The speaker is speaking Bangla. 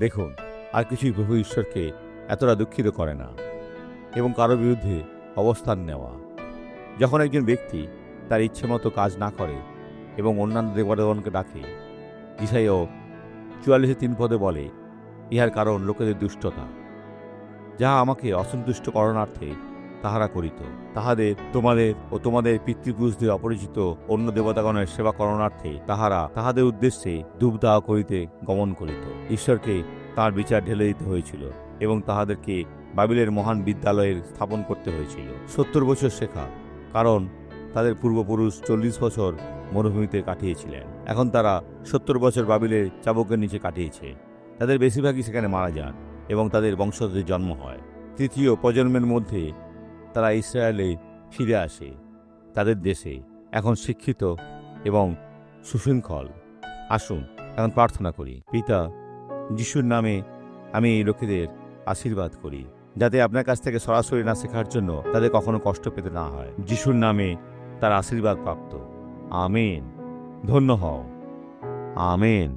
দেখুন, আর কিছুই প্রভু ঈশ্বরকে এতটা দুঃখিত করে না এবং কারো বিরুদ্ধে অবস্থান নেওয়া। যখন একজন ব্যক্তি তার ইচ্ছে মতো কাজ না করে এবং অন্যান্য দেবতাগণকে ডাকে, ঈশাইয় ৪৪-৩ পদে বলে, ইহার কারণ লোকেদের দুষ্টতা, যাহা আমাকে অসন্তুষ্ট করণার্থে তাহারা করিত। তাহাদের তোমাদের ও তোমাদের পিতৃপুরুষদের অপরিচিত অন্য দেবতাগণের সেবা করণার্থে তাহারা তাহাদের উদ্দেশ্যে ধূপদাহ করিতে গমন করিত। ঈশ্বরকে তাঁর বিচার ঢেলে দিতে হয়েছিল এবং তাহাদেরকে বাবিলের মহান বিদ্যালয়ের স্থাপন করতে হয়েছিল। ৭০ বছর শেখা, কারণ তাদের পূর্বপুরুষ ৪০ বছর মরুভূমিতে কাটিয়েছিলেন। এখন তারা ৭০ বছর বাবিলের চাবুকের নিচে কাটিয়েছে। তাদের বেশিরভাগই সেখানে মারা যান এবং তাদের বংশধরের জন্ম হয়। তৃতীয় প্রজন্মের মধ্যে তারা ইসরায়েলে ফিরে আসে, তাদের দেশে এখন শিক্ষিত এবং সুশৃঙ্খল। আসুন এখন প্রার্থনা করি। পিতা, যিশুর নামে আমি এই লোকেদের আশীর্বাদ করি, যাতে আপনার কাছ থেকে সরাসরি না শেখার জন্য তাদের কখনো কষ্ট পেতে না হয়। যিশুর নামে তার আশীর্বাদ প্রাপ্ত। আমেন। ধন্য হও। আমেন।